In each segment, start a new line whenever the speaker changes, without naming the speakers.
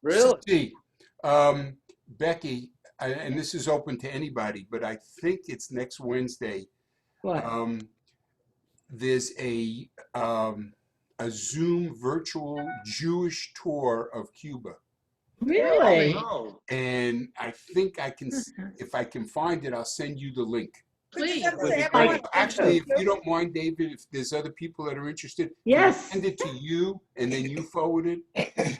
Really?
See, Becky, and this is open to anybody, but I think it's next Wednesday.
What?
There's a Zoom virtual Jewish tour of Cuba.
Really?
Oh,
And I think I can, if I can find it, I'll send you the link.
Please.
Actually, if you don't mind, David, if there's other people that are interested,
Yes.
send it to you and then you forward it.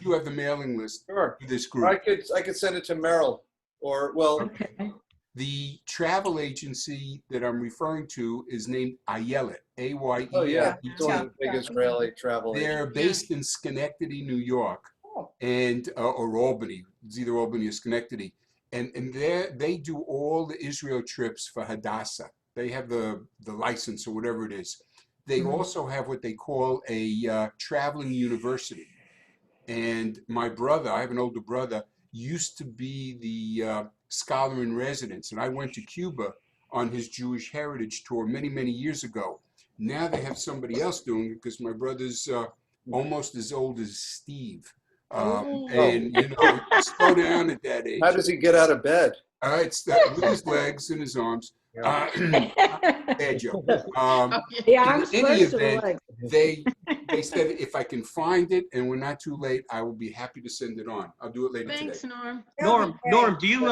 You have the mailing list
Sure.
for this
Or
group.
I could send it to Merrill, or well,
Okay.
The travel agency that I'm referring to is named Ayelet, A-Y-E-L.
oh yeah,
Yeah.
it's one of the big Israeli travel
They're
agents.
based in Schenectady, New York, and or Albany. It's either Albany or Schenectady, and they do all the Israel trips for Hadassah. They have the license or whatever it is. They also have what they call a traveling university. And my brother, I have an older brother, used to be the scholar in residence, and I went to Cuba on his Jewish heritage tour many, many years ago. Now they have somebody else doing it because my brother's almost as old as Steve. And, you know, slow down at that age.
How does he get out of bed?
It's with his legs and his arms. Bad joke.
The arms
In any
first or the
event,
legs?
they said if I can find it and we're not too late, I will be happy to send it on. I'll do it later
Thanks,
today.
Norm.
Norm, do you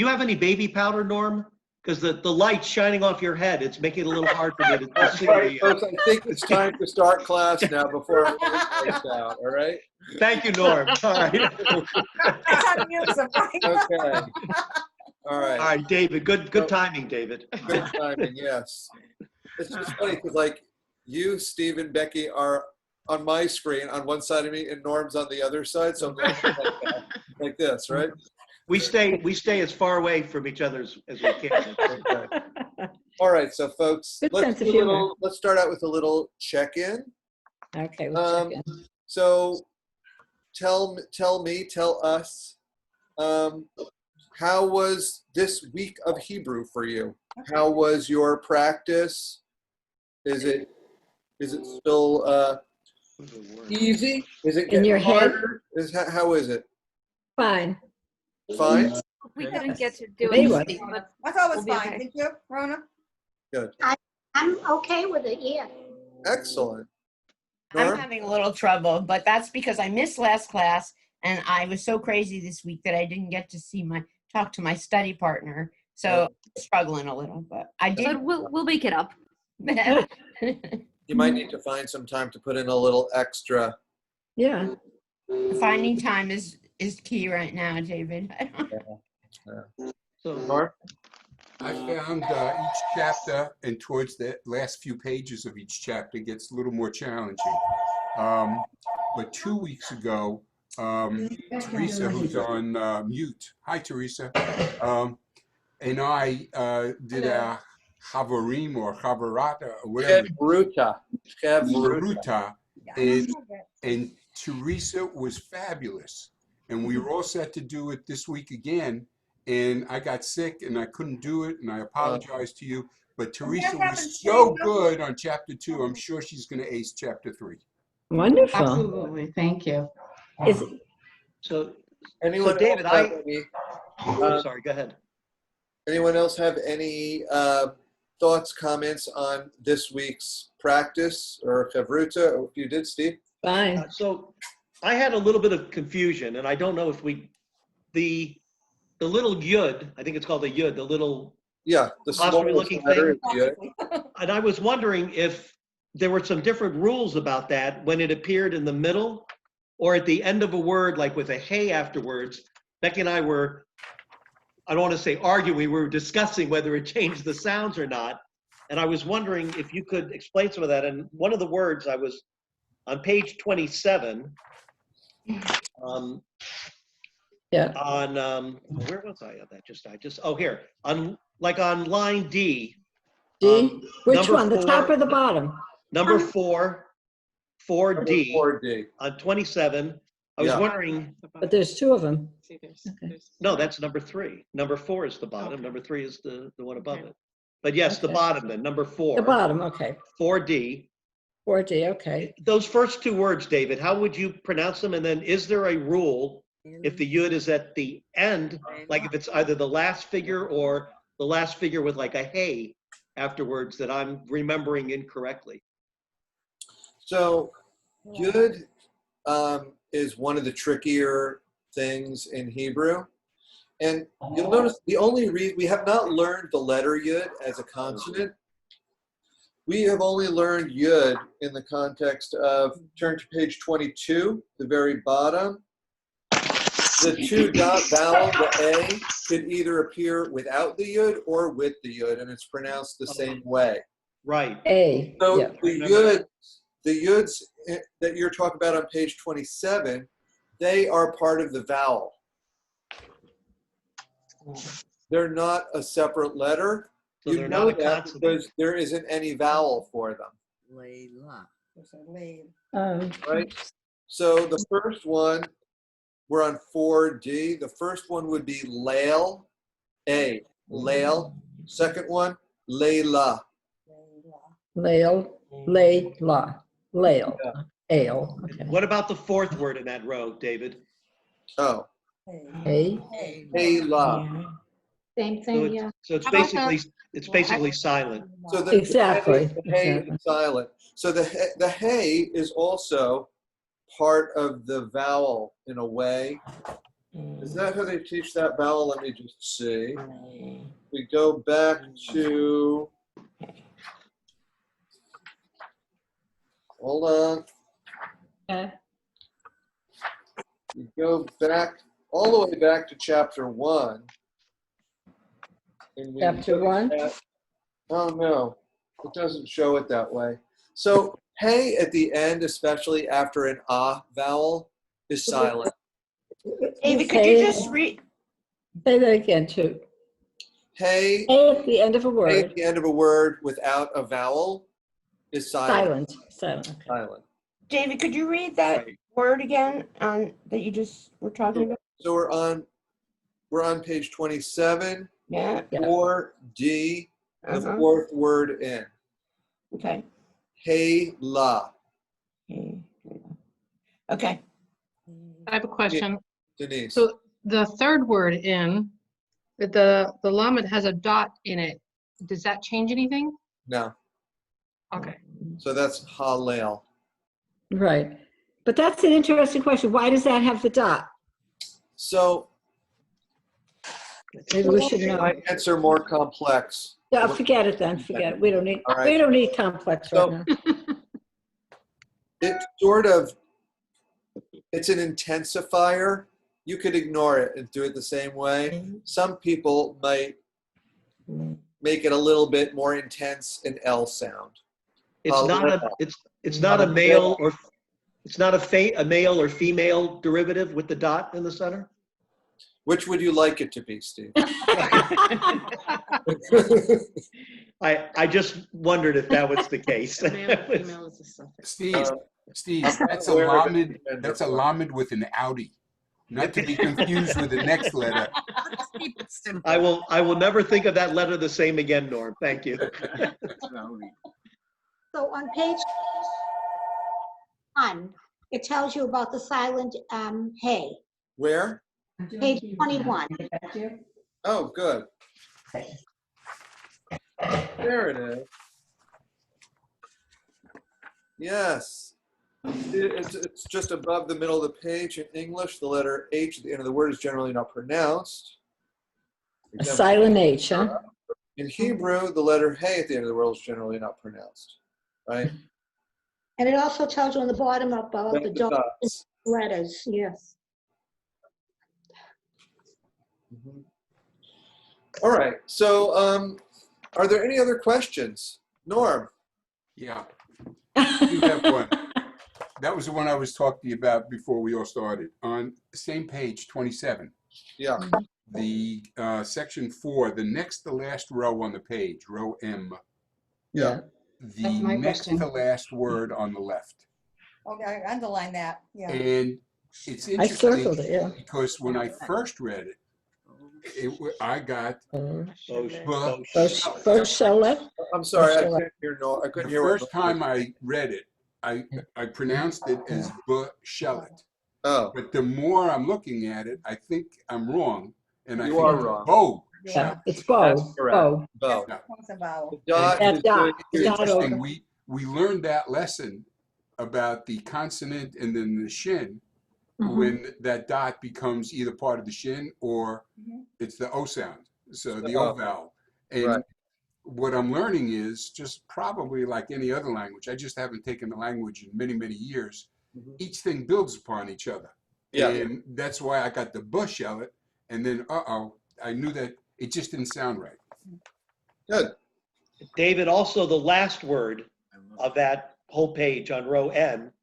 have any baby powder, Norm? Because the light's shining off your head. It's making it a little hard for me to
That's
see.
right, folks. I think it's time to start class now before I get out. All right.
Thank you, Norm. All right.
Okay. All right.
All right, David. Good timing, David.
Good timing. Yes. It's just funny because like you, Steve, and Becky are on my screen on one side of me, and Norm's on the other side. So I'm going like this, right?
We stay as far away from each other as we can.
Okay. All right, so folks,
Good sense of
do a
humor.
little, let's start out with a little check-in.
Okay, we'll check in.
So tell us, how was this week of Hebrew for you? How was your practice? Is it still easy? Is it
In
getting
your head?
harder? How is it?
Fine.
Fine?
We didn't get to do
They
it,
were.
but
I thought it was
We'll be
fine.
okay.
Thank you, Rona.
Good.
I'm okay with it, yeah.
Excellent.
I'm
Norm?
having a little trouble, but that's because I missed last class and I was so crazy this week that I didn't get to talk to my study partner. So I'm struggling a little, but I did.
but we'll make it up.
You might need to find some time to put in a little extra.
Yeah.
Finding time is key right now, David.
So,
Norm?
I found each chapter and towards the last few pages of each chapter gets a little more challenging. But 2 weeks ago, Teresa, who's on mute, hi Teresa, and I did a Chavarim or Chavarata or whatever,
Chevruta.
and Teresa was fabulous. And we were all set to do it this week again. And I got sick and I couldn't do it. And I apologize to you. But Teresa was so good on chapter 2. I'm sure she's going to ace chapter 3.
Wonderful.
Absolutely, thank you.
Is
so
Anyone
David,
else have any,
I'm sorry, go ahead.
anyone else have any thoughts, comments on this week's practice or Chevruta? If you did, Steve?
fine.
So I had a little bit of confusion, and I don't know if the little yud, I think it's called a yud, the little,
Yeah, the
Apostrophe
smallest
looking
letter
thing?
is good.
and I was wondering if there were some different rules about that when it appeared in the middle or at the end of a word, like with a hey afterwards. Becky and I were, I don't want to say arguing, we were discussing whether it changed the sounds or not. And I was wondering if you could explain some of that. And one of the words I was on page 27,
Yeah.
on where was I on that? Oh, here on line D.
D? Which
number
one? The top
4
or the bottom?
Number 4D
4D.
on 27. I was
Yeah.
wondering.
But there's 2 of them.
No, that's number 3. Number 4 is the bottom. Number 3 is the one above it. But yes, the
Okay.
bottom then. Number 4.
The bottom, okay.
4D.
4D, okay.
Those first 2 words, David, how would you pronounce them? And then is there a rule if the yud is at the end, like if it's either the last figure or the last figure with like a hey afterwards, that I'm remembering incorrectly.
So yud is one of the trickier things in Hebrew. And you'll notice the only reason we have not learned the letter yud as a consonant. We have only learned yud in the context of, turn to page 22, the very bottom. The two dot vowel, the A, could either appear without the yud or with the yud, and it's pronounced the same way.
Right.
A,
So
yeah.
the yuds that you're talking about on page 27, they are part of the vowel. They're not a separate letter.
So
You
they're
know
not a
that
consonant.
because there isn't any vowel for them, right? So the first one, we're on 4D. The first one would be Lael, A, Lael. Second one, Layla.
Lael, Layla, Lael,
Yeah.
Ale. Okay.
What about the fourth word in that row, David?
Oh,
A,
Layla.
Same
So
thing, yeah.
it's
How about
basically silent.
So the
Exactly,
the hey
exactly.
is silent. So the hey is also part of the vowel in a way. Is that how they teach that vowel? Let me just see. We go back to, hold on.
okay.
We go back all the way back to chapter 1. And we
Chapter
look
1?
at- oh no, it doesn't show it that way. So hey at the end, especially after an ah vowel, is silent.
David, could you just read?
Say that again, too.
Hey
A at the end of a
at
word,
the end of a word without a vowel is silent.
silent, okay.
Silent.
David, could you read that
Right.
word again that you just were talking about?
So we're on page 27,
Yeah.
Yeah.
4D, the
Uh-huh.
fourth word in.
Okay.
Hey la.
Okay.
I have a question.
Denise.
So the third word in, the lamed has a dot in it. Does that change anything?
No.
Okay.
So that's halal.
Right. But that's an interesting question. Why does that have the dot?
So
Maybe we should know.
my answer more complex.
Yeah, forget it then, forget it. We don't need,
All right.
we don't need complex
So-
right now.
It sort of, it's an intensifier. You could ignore it and do it the same way. Some people might make it a little bit more intense an L sound.
It's not a male or it's not a male or female derivative with the dot in the center.
Which would you like it to be, Steve?
I just wondered if that was the case.
Male and female is a suffix.
Steve,
I'm
that's a
aware of it.
lamed, that's a lamed with an Audi, not to be confused with the next letter.
Keep it simple.
I will never think of that letter the same again, Norm. Thank you.
So on page 1, it tells you about the silent hey.
Where?
Page 21.
Oh, good. There it is. Yes. It's just above the middle of the page. In English, the letter H at the end of the word is generally not pronounced.
A silent H, huh?
In Hebrew, the letter Hey at the end of the word is generally not pronounced. Right?
And it also tells you on the bottom about the
The
dot
dots.
letters, yes.
Mhm. All right. So, are there any other questions? Norm?
Yeah, I do have one. That was the one I was talking to you about before we all started. On the same page, 27,
Yeah.
the section 4, the next to last row on the page, row M,
Yeah.
the
That's my
next
question.
to last word on the left.
Okay, underline that, yeah.
And it's
I circled
interesting
it, yeah.
because when I first read it, I got
Boshele?
I'm sorry, I couldn't hear Norm. I couldn't
the
hear what
first time I read it, I pronounced it as Bushelet.
Oh,
But the more I'm looking at it, I think I'm wrong. And I
You
think
are
it's
wrong.
bow
Yeah,
sound.
it's
that's
bow,
correct.
bow.
Bow.
Yeah.
It's a vowel.
The dot
That
is
dot,
doing,
It's
the dot
interesting.
over.
We learned that lesson about the consonant and then the shin
Mhm.
when that dot becomes either part of the shin or
Mhm.
it's the O sound, so the
Oh,
O vowel. And
right.
what I'm learning is just probably like any other language. I just haven't taken the language in many, many years.
Mhm.
Each thing builds upon each other.
Yeah.
And that's why I got the bush of it. And then, I knew that it just didn't sound right.
Good.
David, also the last word of that whole page on row N,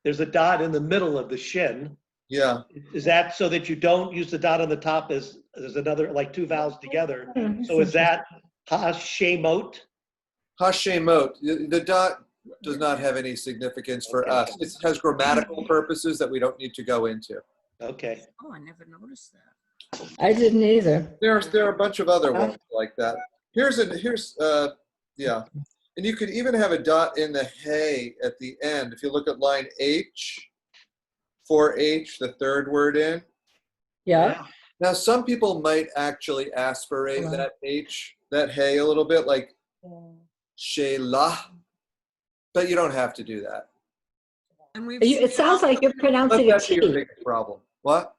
there's a dot in the middle of the shin.
Yeah.
Is that so that you don't use the dot on the top as another, like two vowels together?
Hmm,
So is that ha-shemot?
Hashemot. The dot does not have any significance for
Okay.
us. It has grammatical purposes that we don't need to go into.
Okay.
Oh, I never noticed that.
I didn't either.
There are a bunch of other ones like that. Here's yeah. And you could even have a dot in the hey at the end. If you look at line H, 4H, the third word in.
Yeah,
Now, some people might actually aspirate
Hello.
that H, that hey a little bit, like Shelah, but you don't have to do that.
And we've
it sounds like you're
Let
pronouncing a
that be your
T.
biggest problem. What?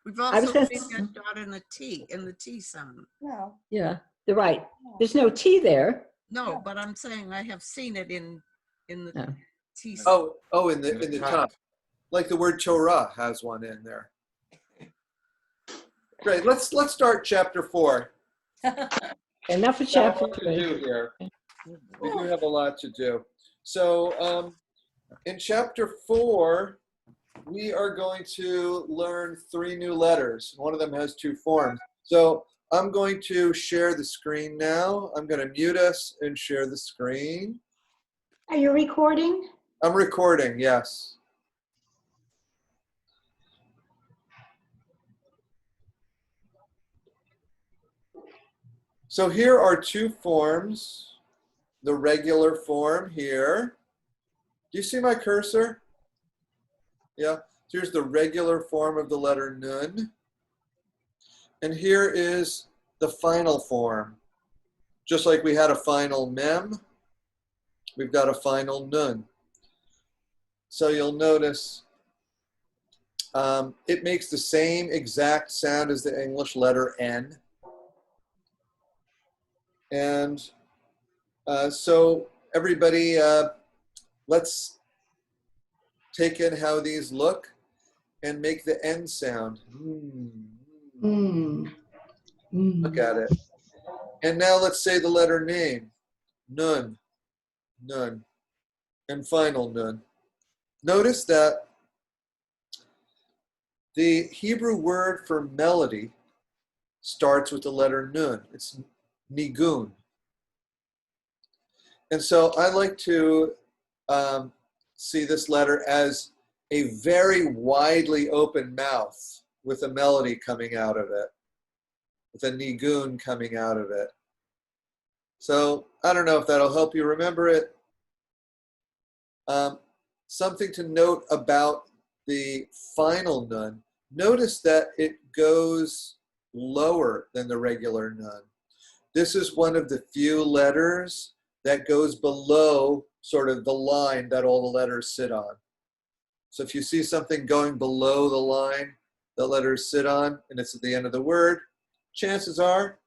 we've
I was
also
gonna
seen
s-
that dot in the T sound. No.
Yeah, you're right. There's no T there.
No, but I'm saying I have seen it in the
No.
T sound.
Oh, in the top, like the word Torah has one in there. Great. Let's start chapter 4.
Enough of
We have a
chapter
lot to
3.
do here. We do have a lot to do. So, in chapter 4, we are going to learn 3 new letters. One of them has 2 forms. So I'm going to share the screen now. I'm going to mute us and share the screen.
Are you recording?
I'm recording, yes. So here are 2 forms. The regular form here. Do you see my cursor? Yeah. Here's the regular form of the letter nun. And here is the final form. Just like we had a final mem, we've got a final nun. So you'll notice it makes the same exact sound as the English letter N. And so everybody, let's take in how these look and make the N sound. Look at it. And now let's say the letter name. Nun, nun, and final nun. Notice that the Hebrew word for melody starts with the letter nun. It's nigun. And so I like to see this letter as a very widely open mouth with a melody coming out of it, with a nigun coming out of it. So I don't know if that'll help you remember it. Something to note about the final nun. Notice that it goes lower than the regular nun. This is one of the few letters that goes below sort of the line that all the letters sit on. So if you see something going below the line that letters sit on, and it's at the end of the word, chances are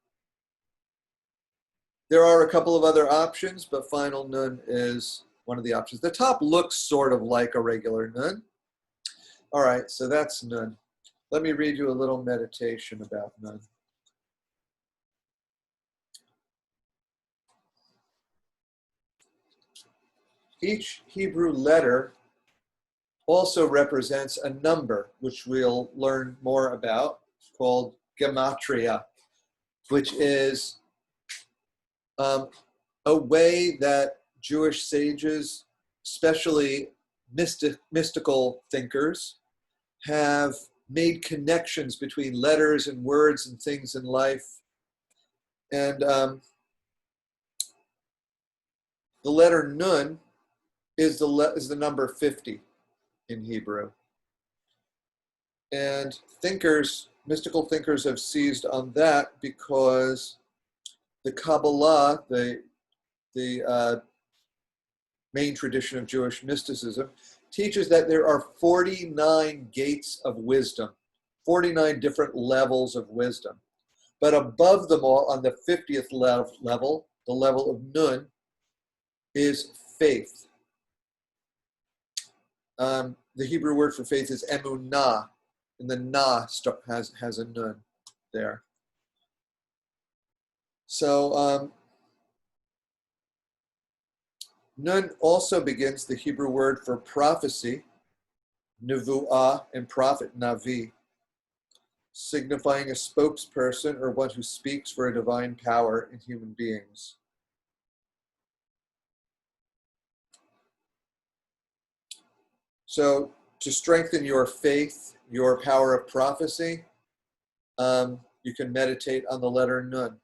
there are a couple of other options, but final nun is one of the options. The top looks sort of like a regular nun. All right, so that's nun. Let me read you a little meditation about nun. Each Hebrew letter also represents a number, which we'll learn more about, called gematria, which is a way that Jewish sages, especially mystical thinkers, have made connections between letters and words and things in life. And the letter nun is the number 50 in Hebrew. And thinkers, mystical thinkers have seized on that because the Kabbalah, the main tradition of Jewish mysticism, teaches that there are 49 gates of wisdom, 49 different levels of wisdom. But above them all, on the 50th level, the level of Nun, is faith. The Hebrew word for faith is emunah, and the na has a Nun there. So Nun also begins the Hebrew word for prophecy, nevuah, and prophet, navi, signifying a spokesperson or one who speaks for a divine power in human beings. So to strengthen your faith, your power of prophecy, you can meditate on the letter Nun.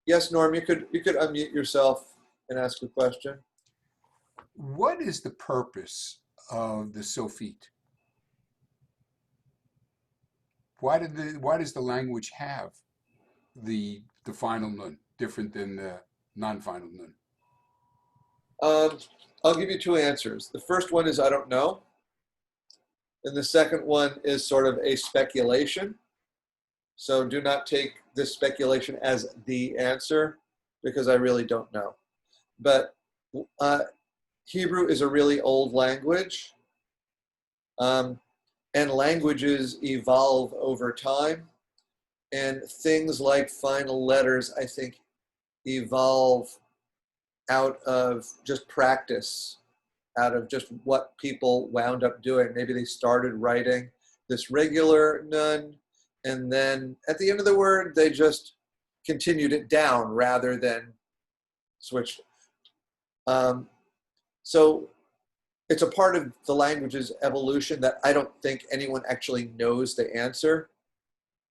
Yes, Norm, you could unmute yourself and ask a question.
What is the purpose of the Sophit? Why does the language have the final Nun different than the non-final Nun?
I'll give you two answers. The first one is I don't know. And the second one is sort of a speculation. So do not take this speculation as the answer because I really don't know. But Hebrew is a really old language. And languages evolve over time. And things like final letters, I think, evolve out of just practice, out of just what people wound up doing. Maybe they started writing this regular Nun, and then at the end of the word, they just continued it down rather than switched. So it's a part of the language's evolution that I don't think anyone actually knows the answer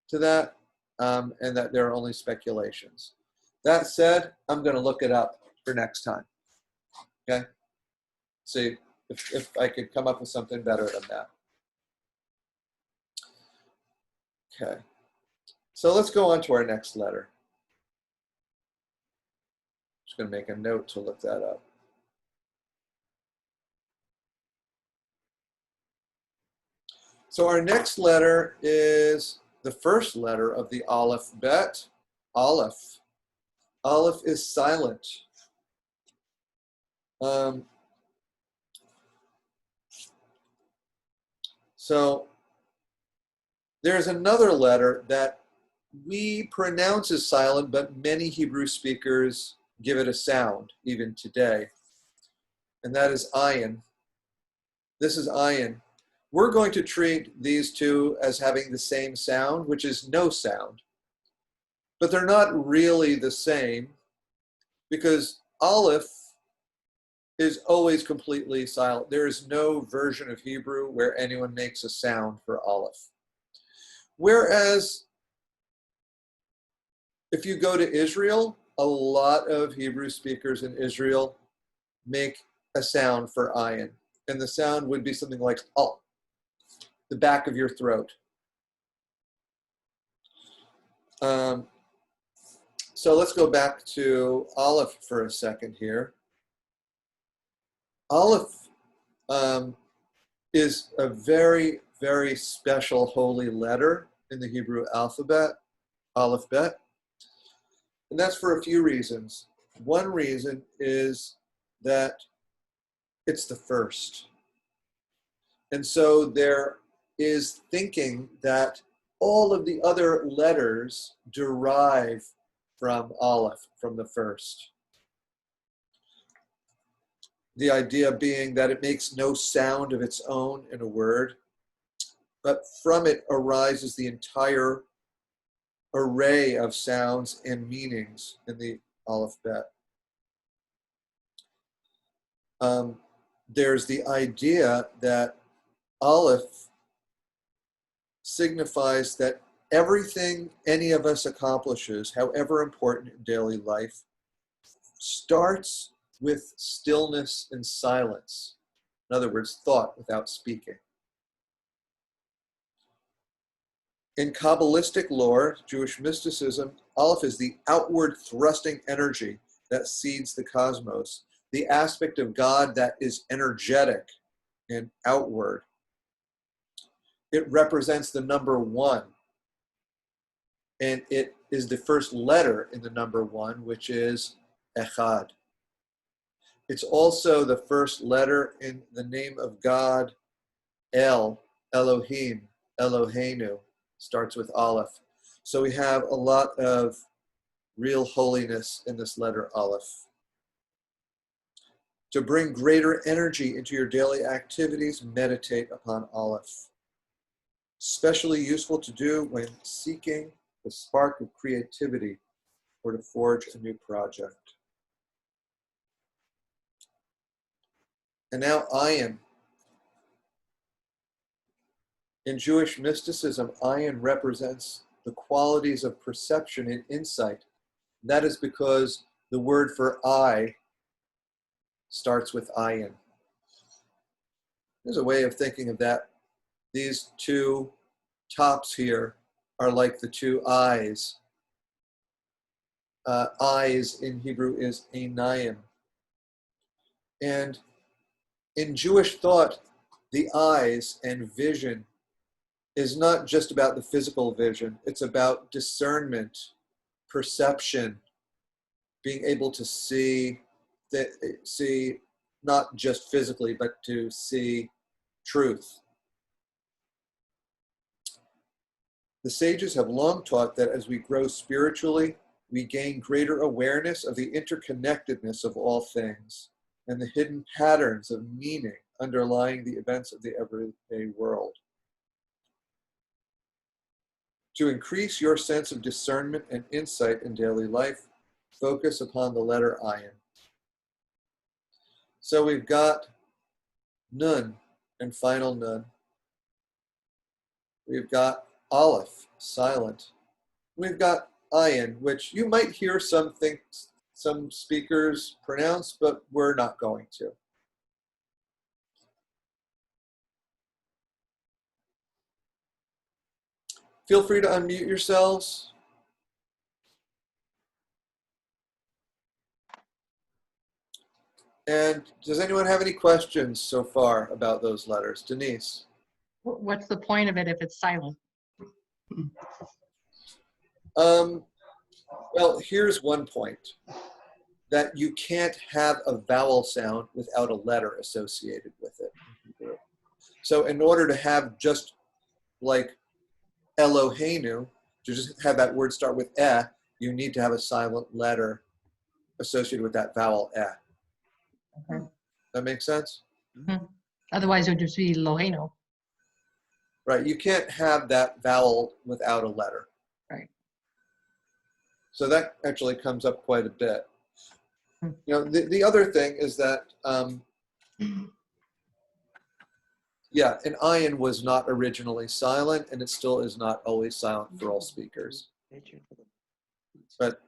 to that, and that there are only speculations. That said, I'm going to look it up for next time. Okay? See if I could come up with something better than that. Okay. So let's go on to our next letter. Just going to make a note to look that up. So our next letter is the first letter of the alphabet, Aleph. Aleph is silent. So there's another letter that we pronounce as silent, but many Hebrew speakers give it a sound, even today. And that is Ayan. This is Ayan. We're going to treat these two as having the same sound, which is no sound. But they're not really the same because Aleph is always completely silent. There is no version of Hebrew where anyone makes a sound for Aleph. Whereas if you go to Israel, a lot of Hebrew speakers in Israel make a sound for Ayin. And the sound would be something like al, the back of your throat. So let's go back to Aleph for a second here. Aleph is a very, very special holy letter in the Hebrew alphabet, Aleph-bet. And that's for a few reasons. One reason is that it's the first. And so there is thinking that all of the other letters derive from Aleph, from the first. The idea being that it makes no sound of its own in a word, but from it arises the entire array of sounds and meanings in the Aleph-bet. There's the idea that Aleph signifies that everything any of us accomplishes, however important in daily life, starts with stillness and silence. In other words, thought without speaking. In Kabbalistic lore, Jewish mysticism, Aleph is the outward thrusting energy that seeds the cosmos, the aspect of God that is energetic and outward. It represents the number one, and it is the first letter in the number one, which is Echad. It's also the first letter in the name of God, El, Elohim, Eloheinu, starts with Aleph. So we have a lot of real holiness in this letter Aleph. To bring greater energy into your daily activities, meditate upon Aleph. Especially useful to do when seeking the spark of creativity or to forge a new project. And now Ayin. In Jewish mysticism, Ayin represents the qualities of perception and insight. That is because the word for eye starts with Ayin. There's a way of thinking of that. These two tops here are like the two eyes. Eyes in Hebrew is einayim. And in Jewish thought, the eyes and vision is not just about the physical vision. It's about discernment, perception, being able to see not just physically, but to see truth. The sages have long taught that as we grow spiritually, we gain greater awareness of the interconnectedness of all things and the hidden patterns of meaning underlying the events of the everyday world. To increase your sense of discernment and insight in daily life, focus upon the letter Ayin. So we've got Nun and final Nun. We've got Aleph, silent. We've got Ayin, which you might hear some speakers pronounce, but we're not going to. Feel free to unmute yourselves. And does anyone have any questions so far about those letters? Denise?
What's the point of it if it's silent?
Well, here's one point. That you can't have a vowel sound without a letter associated with it. So in order to have just like Eloheinu, to just have that word start with eh, you need to have a silent letter associated with that vowel eh.
Okay.
That makes sense?
Mm-hmm. Otherwise it would just be Loheno.
Right, you can't have that vowel without a letter.
Right.
So that actually comes up quite a bit. You know, the other thing is that, yeah, an Ayin was not originally silent, and it still is not always silent for all speakers. But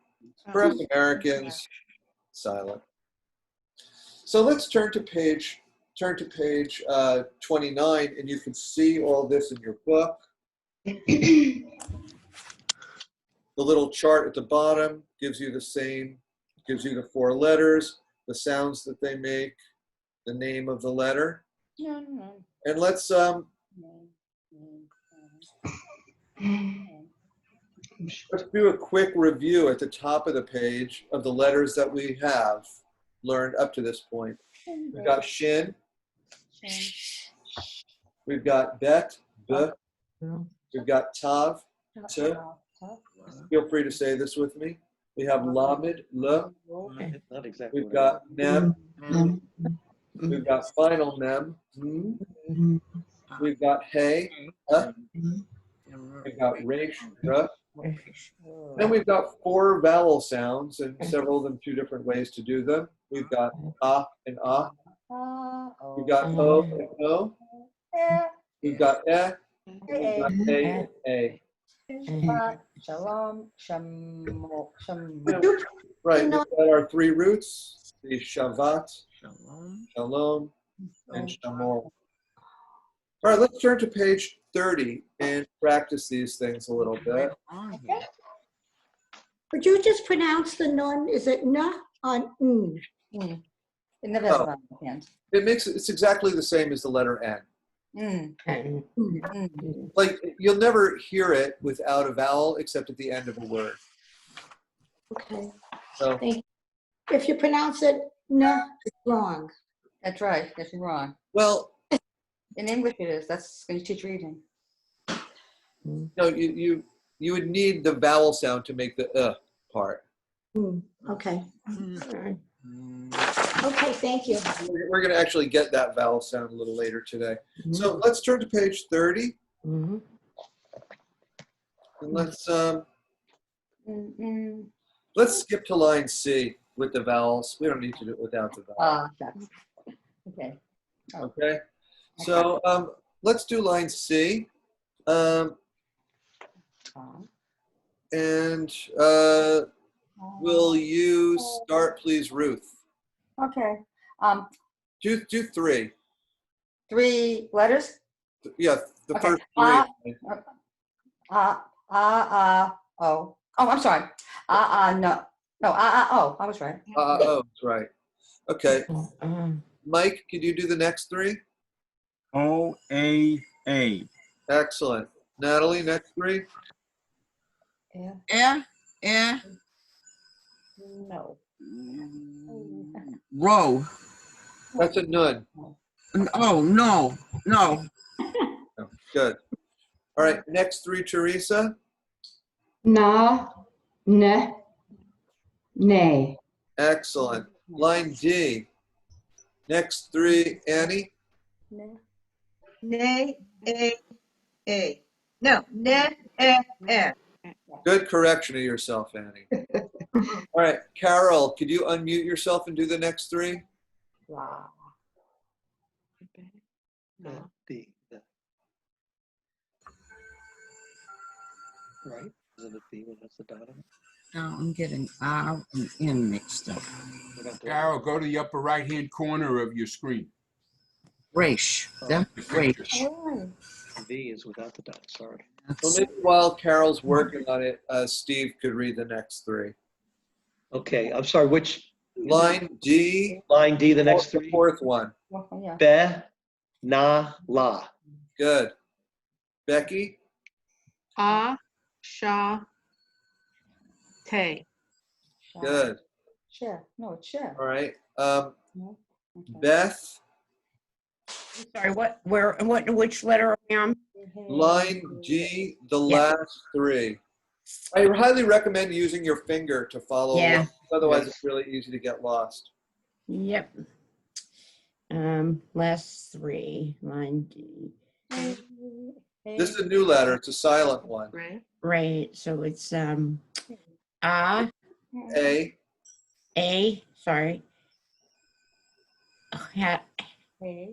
for us Americans, silent. So let's turn to page 29, and you can see all this in your book. The little chart at the bottom gives you the four letters, the sounds that they make, the name of the letter. And let's do a quick review at the top of the page of the letters that we have learned up to this point. We've got Shin. We've got Bet, B. We've got Tav, T. Feel free to say this with me. We have Lamed, L.
Not exactly.
We've got Mem. We've got final Mem. We've got Hey. We've got Resh. R. Then we've got four vowel sounds, and several of them two different ways to do them. We've got Ah and Ah. We've got O and O. We've got Eh. And we've got A and A.
Shalom, Shamo,
Right, we've got our three roots, the Shavat, Shalom, and Shamor. All right, let's turn to page 30 and practice these things a little bit.
Would you just pronounce the nun, is it na on n?
Mm. It never has
Oh.
a vowel at the end.
It's exactly the same as the letter N.
Mm.
And
Mm.
Like, you'll never hear it without a vowel except at the end of a word.
Okay,
So,
thank you. If you pronounce it na, it's wrong.
That's right. That's wrong.
well,
In English, it is. That's going to teach reading.
no, you would need the vowel sound to make the part.
Okay. Okay, thank you.
We're going to actually get that vowel sound a little later today. So let's turn to page 30.
Mhm.
And
Mm-mm.
let's skip to line C with the vowels. We don't need to do it without the vowel.
Shucks. Okay.
Okay. So let's do line C. And will you start, please, Ruth?
Okay.
Do 3.
3 letters.
Yeah, the
Okay.
first 3.
Oh. Oh, I'm sorry. No. No, oh, I was right.
Oh, that's right. Okay.
Uh,
Mike, could you do the next 3?
O-A-A.
Excellent. Natalie, next 3?
No.
Row.
That's a nun.
Oh, no.
Oh, good. All right, next 3, Teresa.
Na, ne, nay.
Excellent. Line D. Next 3, Annie.
Nay, a. No, ne, e.
Good correction of yourself, Annie. All right, Carol, could you unmute yourself and do the next 3?
Right? Isn't it B when that's the dot on it?
Now I'm getting R and N mixed up.
Carol, go to the upper right-hand corner of your screen.
Raish. That's
The picture.
Raish.
V is without the dot, sorry.
Well, maybe while Carol's working on it, Steve could read the next 3.
Okay, I'm sorry, which,
Line D,
line D, the next
the
3?
4th one.
Yeah.
Be, na, la.
Good. Becky?
Sha, te.
Good.
Share. No, it's share.
All right.
Okay.
Beth,
sorry, which letter are we on?
line G, the
Yeah.
last 3. I highly recommend using your finger to follow
Yeah.
along. Otherwise, it's really easy to get lost.
Yep. Last 3, line D.
This is a new letter. It's a silent one.
Right.
Right, so it's
A,
sorry. Hat,
Hey.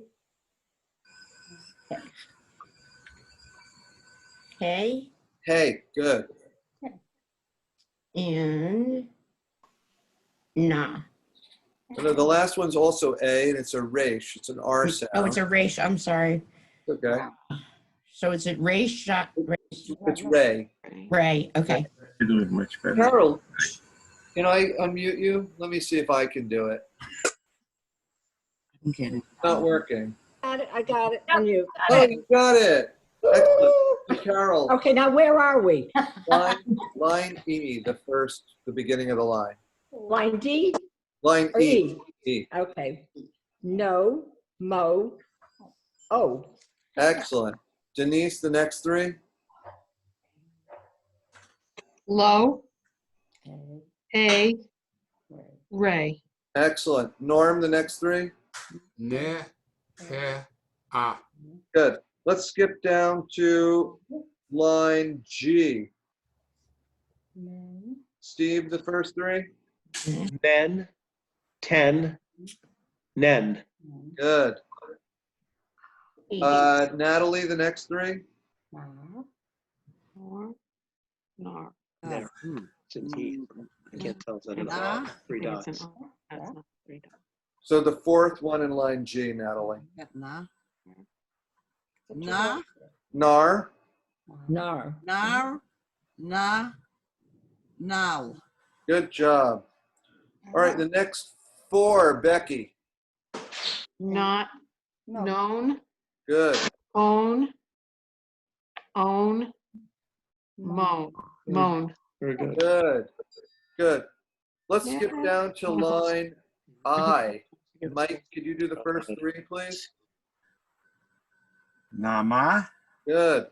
hey,
hey, good.
and nah.
No, the last one's also A, and it's a resh. It's an R sound.
Oh, it's a race, I'm sorry.
Okay.
So it's a race shot,
It's Ray.
Ray, okay.
You're doing much better.
Carol, can I unmute you? Let me see if I can do it.
I'm getting.
It's not working.
I got it on you.
Oh, you got it. Excellent. So, Carol,
Okay, now where are we?
line E, the beginning of the line.
Line D
Line
or
E.
E?
E.
Okay. No, mo, oh.
Excellent. Denise, the next 3.
Low,
Hey.
a, ray.
Excellent. Norm, the next 3.
Ne, he, a.
Good. Let's skip down to line G. Steve, the first 3.
Men, ten, nen.
Good. Natalie, the next 3.
Nor, nor.
There. It's an E. I can't tell if that's an
Ah.
R, 3
It's an
dots.
O. That's not 3 dots.
So the 4th one in line G, Natalie.
Na. Na.
Nar.
Nar.
Nar, na, now.
Good job. All right, the next 4, Becky.
Not,
No.
known,
Good.
own, moan, moan.
Very good.
Good. Good. Let's
Yeah.
skip down to line I. Mike, could you do the first 3, please?
Nama,
Good.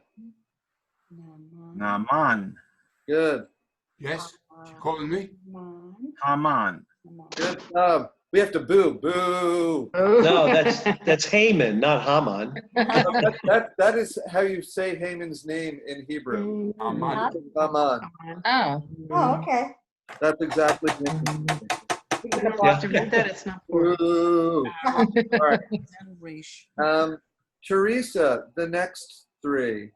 Naman,
Good.
Yes? She calling me?
Haman.
Good job. We have to boo. Boo.
No, that's Haman, not Haman.
That is how you say Haman's name in Hebrew.
Aman.
Haman.
Oh.
Oh, okay.
That's exactly it.
Must have read that, it's not for.
Boo. All right.
And Resh.
Teresa, the next 3.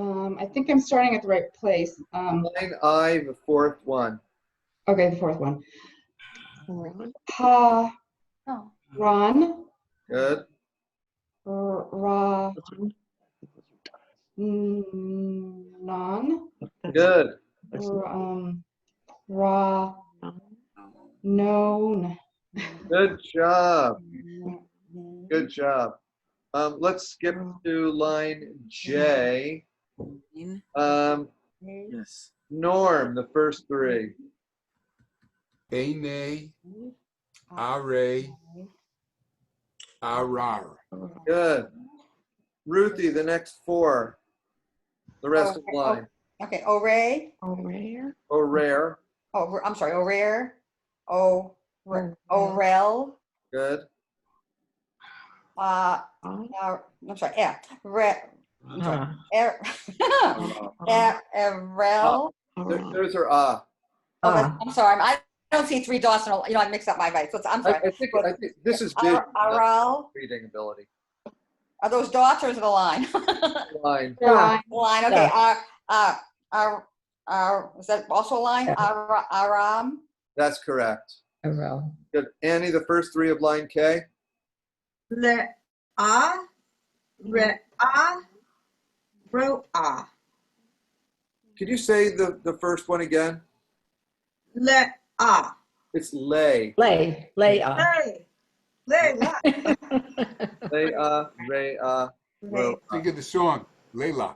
I think I'm starting at the right place.
Line I, the 4th one.
Okay, the 4th one. Ha,
Oh.
Ron,
Good.
Ra, Non,
Good.
Ra, Known.
Good job. Good job. Let's skip to line J.
Yes.
Norm, the first 3.
Ene, Are, Arar.
Good. Ruthie, the next 4. The rest of the line.
Okay, Oray.
O'Rare.
Oh, I'm sorry, O'Rare. Orel.
Good.
I'm sorry, I'm sorry, Erel.
Those are ah.
I'm sorry, I don't see 3 dots in a, I mixed up my rights. I'm sorry.
I think this is good.
Aral.
Reading ability.
Are those dots or is it a line?
Line.
Line, okay. Is that also a line? Aram.
That's correct.
Arel.
Good. Annie, the first 3 of line K.
Le, a, re, a, ro, a.
Could you say the first one again?
Le, a.
It's lay.
Lay.
Lay, lay, la.
Lay re ro.
Think of the song, Layla.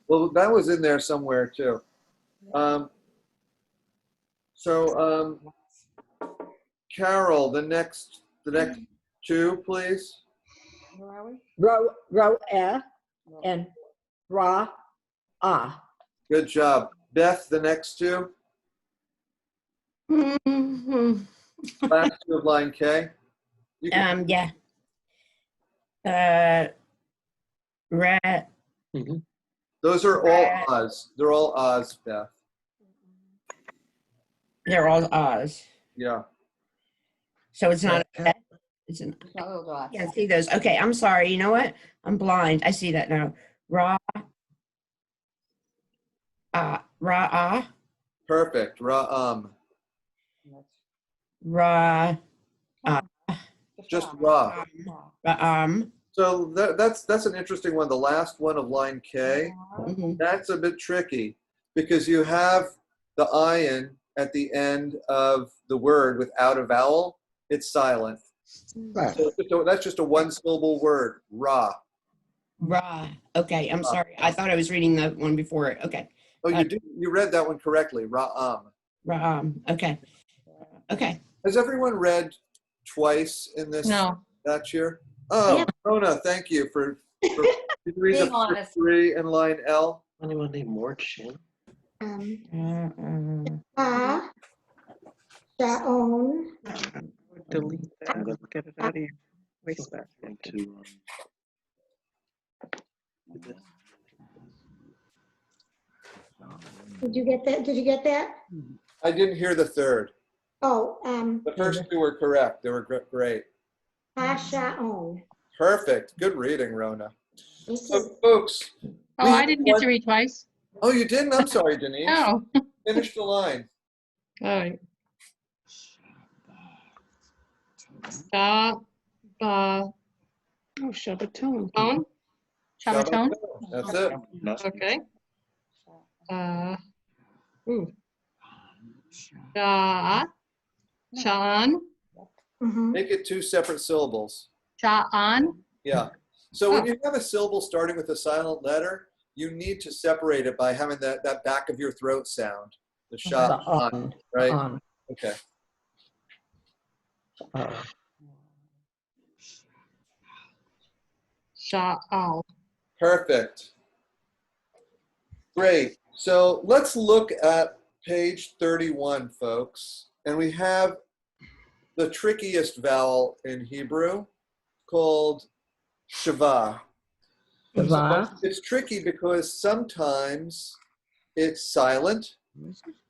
Well, that was in there somewhere too. Carol, the next 2, please.
Where are we?
Ro, and Ra, ah.
Good job. Beth, the next 2. Last 2 of line K. You can-
Yeah. Rat.
Those are all Oz. They're all Oz, Beth.
They're all Oz.
Yeah.
So it's not. It's an.
No, little dots.
I can't see those. Okay, I'm sorry. You know what? I'm blind. I see that now. Ra. Ra.
Perfect. Ra'am.
Ra.
Just Ra.
Ra'am.
So that's an interesting one. The last one of line K. That's a bit tricky because you have the ayin at the end of the word without a vowel. It's silent.
Right.
So that's just a 1-syllable word. Ra.
Ra. Okay, I'm sorry. I thought I was reading the one before it. Okay.
Oh, you read that one correctly. Ra'am.
Ra'am. Okay. Okay.
Has everyone read twice in this batch here? Oh,
Yep.
Rona, thank you for did you read
Being
the
honest.
3 in line L?
Anyone named Morchin?
Ha, Shaon,
Delete that. Get it out of your wastebasket.
did you get that? Did you get that?
I didn't hear the 3rd.
Oh,
The first 2 were correct. They were great.
Ha, Shaon.
Perfect. Good reading, Rona.
Thank
So,
you.
folks.
Oh, I didn't get to read twice.
Oh, you didn't? I'm sorry, Denise.
Oh.
Finish the line.
All right. Stop, Oh, Shabbaton. Tone? Shabbaton?
That's it.
Okay. Ooh. Sha, Sha'an,
Make it 2 separate syllables.
Sha'an.
Yeah. So when you have a syllable starting with a silent letter, you need to separate it by having that back of your throat sound. The sha, on, right?
On.
Okay.
Sha'al.
Perfect. Great. So let's look at page 31, folks. And we have the trickiest vowel in Hebrew called shava.
Shava.
It's tricky because sometimes it's silent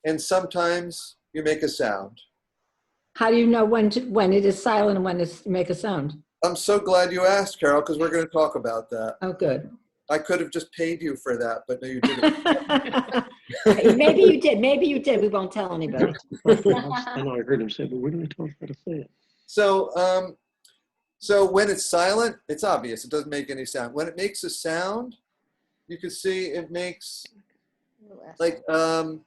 and sometimes you make a sound.
How do you know when it is silent and when to make a sound?
I'm so glad you asked, Carol, because we're going to talk about that.
Oh, good.
I could have just paid you for that, but no, you didn't.
Maybe you did. Maybe you did. We won't tell anybody.
I know I heard him say, but where did I tell him how to say it?
So when it's silent, it's obvious. It doesn't make any sound. When it makes a sound, you can see it makes like a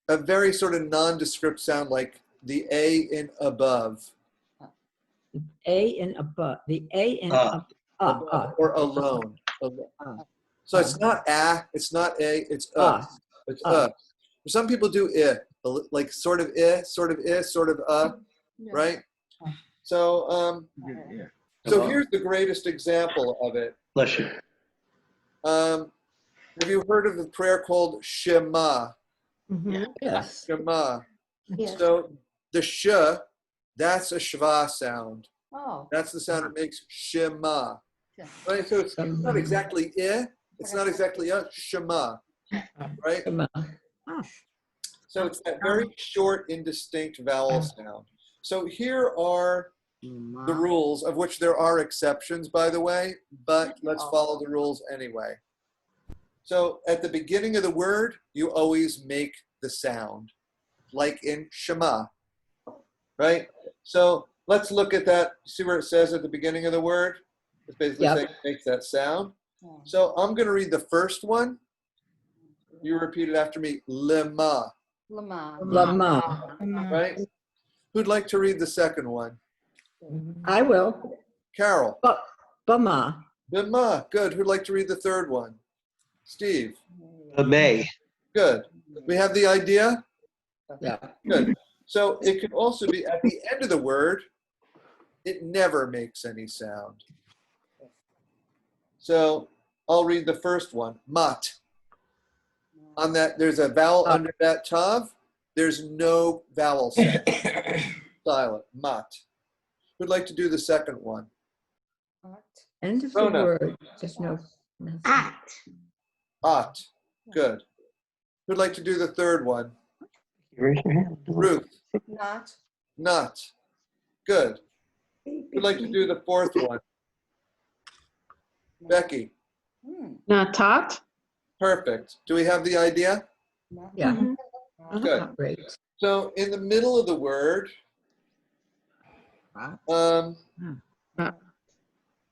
very sort of nondescript sound, like the A in above.
A in above. The A in
or alone. So it's not a, it's not a, it's it's Some people do like sort of sort of sort of right? So so here's the greatest example of it.
Bless you.
Have you heard of the prayer called Shema?
Yes.
Shema.
Yes.
So the sh, that's a shva sound.
Oh.
That's the sound it makes, Shema. Right? So it's not exactly it's not exactly a Shema. Right?
Shema.
So it's that very short, indistinct vowel sound. So here are the rules, of which there are exceptions, by the way, but let's follow the rules anyway. So at the beginning of the word, you always make the sound, like in Shema. Right? So let's look at that. See where it says at the beginning of the word? It's basically saying it makes that sound. So I'm going to read the first one. You repeat it after me. Lema.
Lama.
Right? Who'd like to read the second one?
I will.
Carol.
Bama.
Bima. Good. Who'd like to read the third one? Steve.
May.
Good. We have the idea?
Yeah.
Good. So it could also be at the end of the word, it never makes any sound. So I'll read the first one, mat. On that, there's a vowel under that tav. There's no vowel sound. Silent, mat. Who'd like to do the second one?
End of the
Rona.
word. Just no.
At. Good. Who'd like to do the third one?
Raise your hand.
Ruth.
Not.
Not. Good. Who'd like to do the fourth one? Becky.
Natat.
Perfect. Do we have the idea?
Yeah.
Good.
Great.
So in the middle of the word,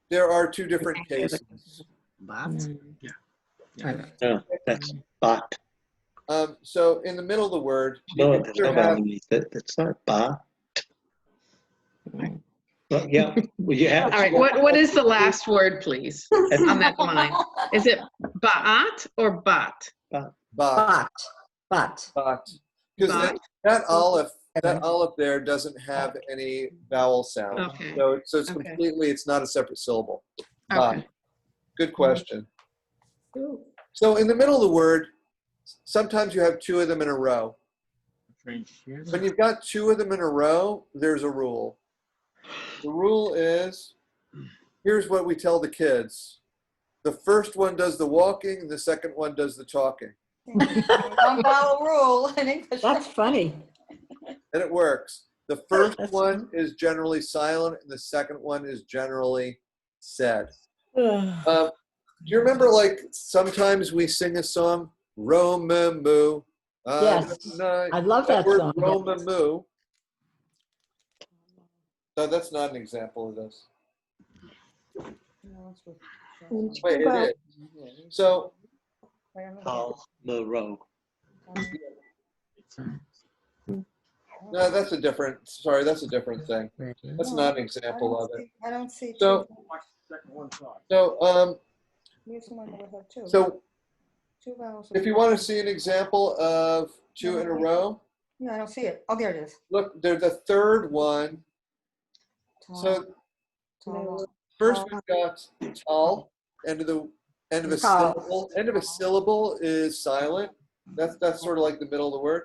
there are two different cases.
No, that's bot.
So in the middle of the word,
No,
you can
there's
either
no vowel
have,
underneath it. It's not bot. Well, yeah, well, you have.
All right, what is the last word, please, on that line? Is it ba'at or bat?
Bot.
Bot.
Because
Bot.
that Aleph there doesn't have any vowel sound.
Okay.
So it's
Okay.
completely, it's not a separate syllable. Bot.
Okay.
Good question. So in the middle of the word, sometimes you have two of them in a row. When you've got two of them in a row, there's a rule. The rule is, here's what we tell the kids. The first one does the walking, and the second one does the talking.
One vowel rule in English.
That's funny.
And it works. The first one is generally silent, and the second one is generally said. Do you remember, like, sometimes we sing a song, Romamu?
Yes, I love that
word
song.
Romamu. No, that's not an example of this. Wait, it is. So
Monroe.
no, that's a different. Sorry, that's a different thing. That's not an example of it.
I don't see.
So, so
Two vowels.
if you want to see an example of two in a row,
No, I don't see it. Oh, there it is.
look, there's the third one. So first we've got tal, end of a syllable. End of a syllable is silent. That's sort of like the middle of the word.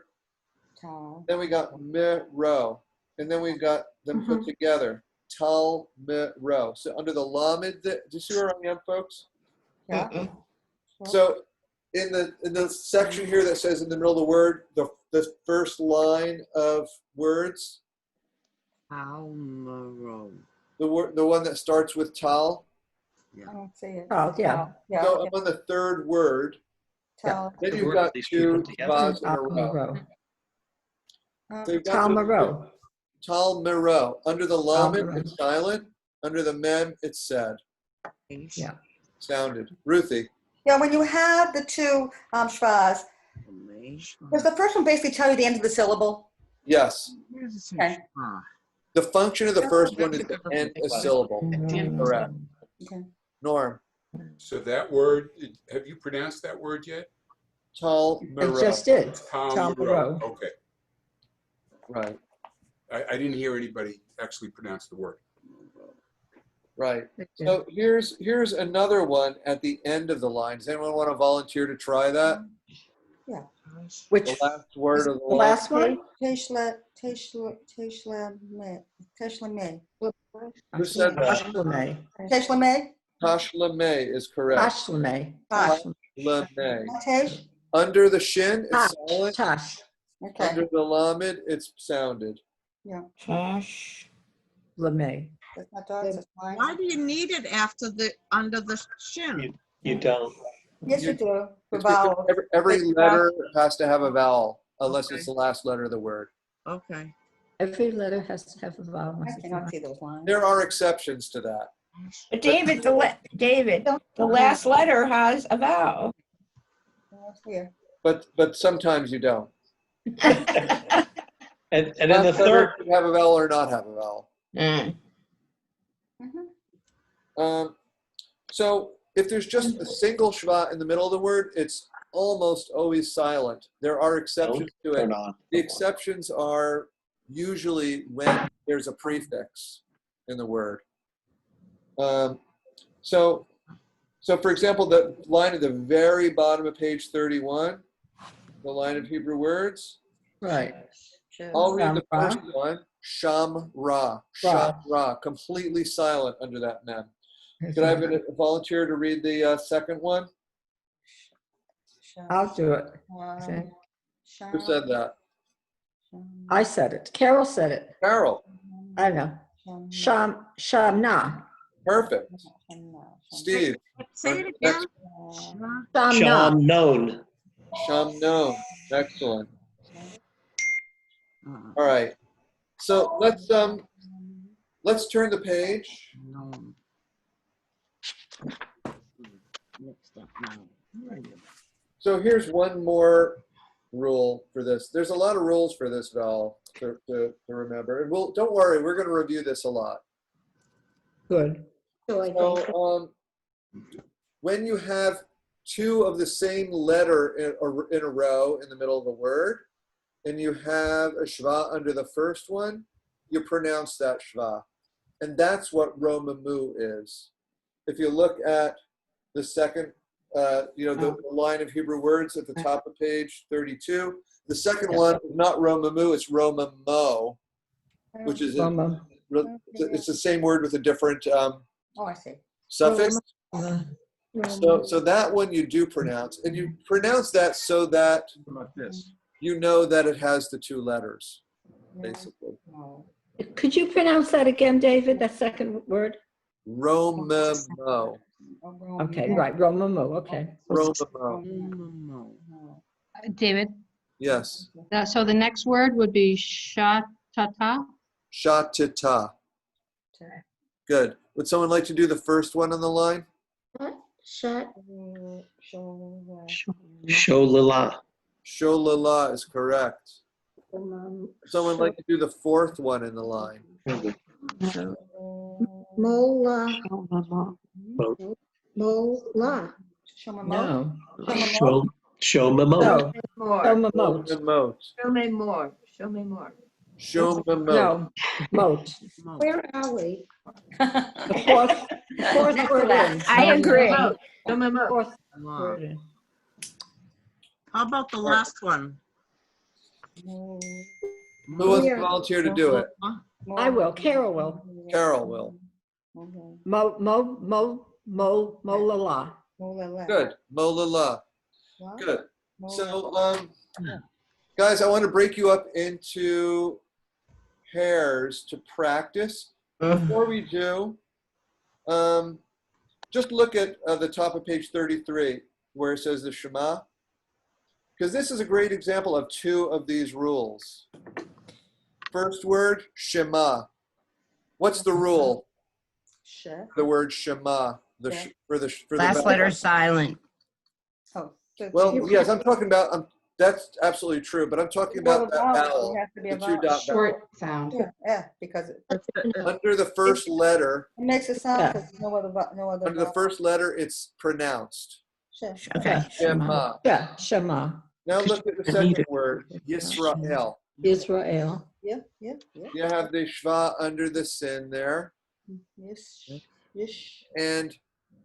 Then we got mi-ro, and then we've got them put together. Tal mi-ro. So under the lamed, do you see where I am, folks?
Yeah.
So in the section here that says in the middle of the word, the first line of words,
Almaro.
the one that starts with tal.
I don't see it.
Oh, yeah.
Yeah.
So
Okay.
I'm on the third word.
Tal.
Then
The
you've
word
got
these two
two
put together.
vowels in a row.
Talmaro.
So you've got
Talmaro.
tal miro. Under the lamed,
Talmaro.
it's silent. Under the mem, it's said.
Yeah.
Sounded. Ruthie.
Yeah, when you have the two shvas, does the first one basically tell you the end of the syllable?
Yes.
Okay.
The function of the first one is to end a syllable. Correct.
Okay.
Norm.
So that word, have you pronounced that word yet?
Tal
I
miro.
just did.
Talmaro.
Talmaro.
Okay.
Right.
I didn't hear anybody actually pronounce the word.
Right. So here's another one at the end of the line. Does anyone want to volunteer to try that?
Yeah.
Which,
The last word of the
the
line.
last one?
Teshla me.
Who said that?
Tashlame.
Teshla me.
Tashlame is correct.
Tashlame.
Tashlame.
Tesh.
Under the shin,
Tash.
it's silent.
Tash.
Okay.
Under the lamed, it's sounded.
Yeah.
Tashlame.
That's my daughter's line.
Why do you need it after under the shin?
You don't.
Yes, you do. For
It's because
vowels.
every letter has to have a vowel, unless it's the last letter of the word.
Okay.
Every letter has to have a vowel.
I cannot see those lines.
There are exceptions to that.
But David, the last letter has a vowel.
That's weird.
But sometimes you don't.
And then the
Last letter
third,
could have a vowel or not have a vowel. So if there's just a single shva in the middle of the word, it's almost always silent. There are exceptions to it.
turn on.
The exceptions are usually when there's a prefix in the word. So for example, the line at the very bottom of page 31, the line of Hebrew words.
Right.
I'll read the
Sham-ra.
first one. Sham-ra. Sham-ra. Completely silent under that mem. Could I have a volunteer to read the second one?
I'll do it.
Who said that?
I said it. Carol said it.
Carol.
I know. Shamna.
Perfect. Steve.
Say it again.
Shamna.
Sham known.
Shamnon. Excellent. All right. So let's turn the page. So here's one more rule for this. There's a lot of rules for this vowel to remember. And don't worry, we're going to review this a lot.
Good.
So when you have two of the same letter in a row in the middle of a word, and you have a shva under the first one, you pronounce that shva. And that's what romamu is. If you look at the second, the line of Hebrew words at the top of page 32, the second one is not romamu, it's romamo, which is it's the same word with a different
I see.
suffix. So that one you do pronounce, and you pronounce that so that you know that it has the two letters, basically.
Could you pronounce that again, David, that second word?
Romamo.
Okay, right, Romamo, okay.
Romamo.
David,
Yes.
so the next word would be shatata.
Shatita. Good. Would someone like to do the first one on the line?
Shut.
Sholala.
Sholala is correct. Someone like to do the fourth one in the line?
Mola.
Shomamot.
Mola.
No.
Shomamot.
No.
Shomamot.
Show me more. Show me more.
Shomamot.
No. Moat.
Where are we?
The fourth word in.
I agree.
Show me more.
Fourth
Wow.
word in.
How about the last one?
Who wants to volunteer to do it?
I will. Carol will.
Carol will.
Molala.
Good. Molala. Good. So, guys, I want to break you up into pairs to practice. Before we do, just look at the top of page 33 where it says the Shema, because this is a great example of two of these rules. First word, Shema. What's the rule? The word Shema. For the
Last
vowel.
letter silent.
Well, yes, I'm talking about. That's absolutely true, but I'm talking about that vowel. The two dot
Short
vowel.
sound.
Yeah, because it
Under the first letter.
makes a sound
Yeah.
because no other.
Under the first letter, it's pronounced.
Okay.
Shema.
Yeah. Shema.
Now look at the second word, Yisrael.
Israel.
Yeah.
You have the shva under the sin there, and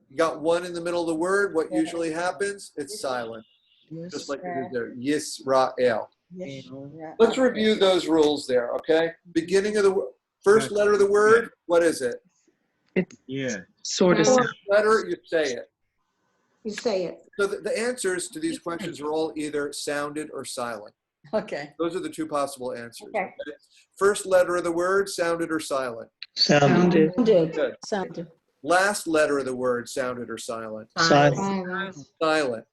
you got one in the middle of the word. What usually happens? It's silent, just like it is there. Yisrael. Let's review those rules there, okay? Beginning of the first letter of the word, what is it?
Yeah.
Sort of.
First letter, you say it.
You say it.
So the answers to these questions are all either sounded or silent.
Okay.
Those are the two possible answers.
Okay.
First letter of the word, sounded or silent?
Sounded.
Good.
Sounded.
Last letter of the word, sounded or silent?
Silent.
Silent.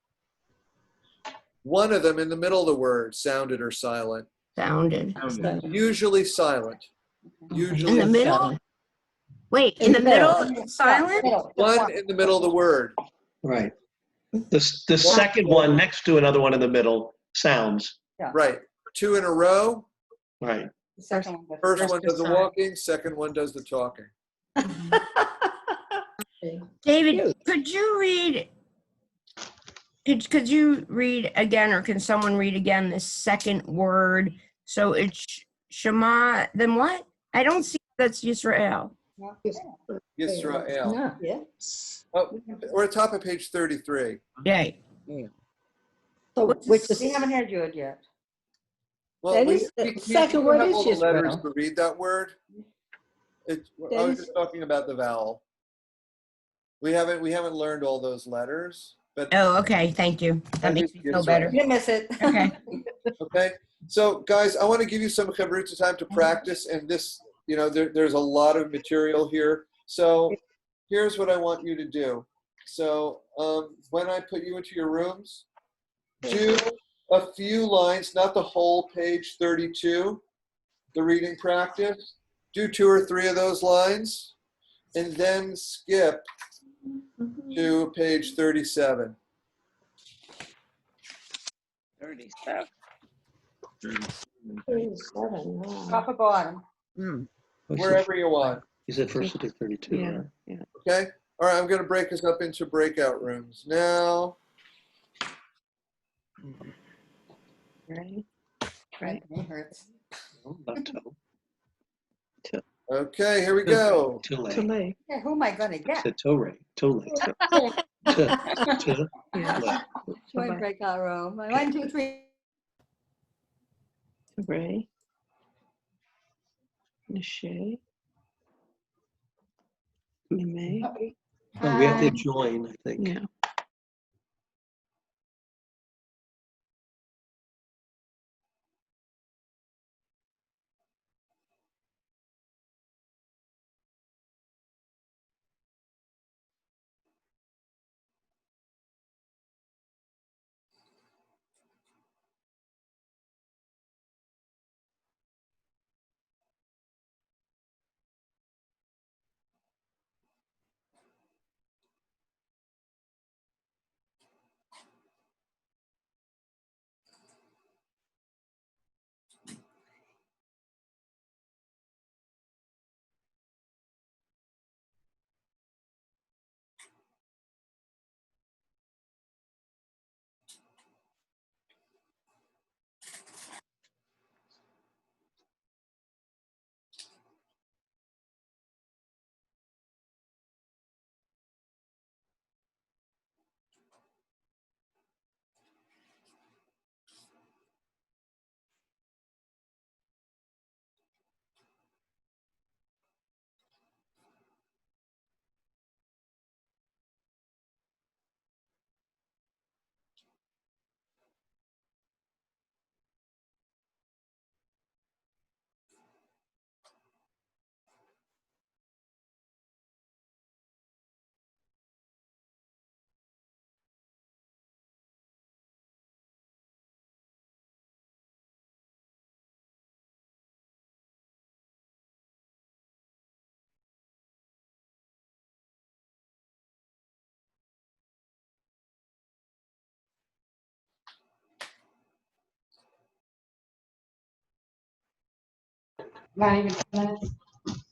One of them in the middle of the word, sounded or silent?
Sounded.
Usually silent. Usually
In the middle?
silent.
Wait, in the middle, silent?
One in the middle of the word.
Right. The second one next to another one in the middle sounds.
Right. Two in a row.
Right.
First one does the walking, second one does the talking.
David, could you read again, or can someone read again the second word? So it's Shema, then what? I don't see that's Yisrael.
Yisrael.
Yeah.
Oh, we're at top of page 33.
Yay.
So which
We
is
haven't had Jude yet.
Well,
That is- the second word
have
is
all the letters
Yisrael.
to read that word. I was just talking about the vowel. We haven't learned all those letters, but
Oh, okay. Thank you. That makes me feel better.
You miss it.
Okay.
okay. So, guys, I want to give you some chavruta time to practice, and this, there's a lot of material here. So, here's what I want you to do. So, when I put you into your rooms, do a few lines, not the whole page 32, the reading practice. Do 2 or 3 of those lines, and then skip to page 37.
37.
Top or bottom.
Wherever you want.
You said first to do 32, right?
Yeah.
Okay? All right, I'm going to break us up into breakout rooms now.
Right.
It hurts.
Not toe.
Okay, here we go.
Toe
Too
leg.
late.
Yeah, who am I gonna
I
get?
said toe leg. Toe leg.
Yeah.
Join breakout room. 1, 2, 3.
Ray. Nishay. Mime.
No, we have to join, I think.
Yeah.
not even 10 minutes,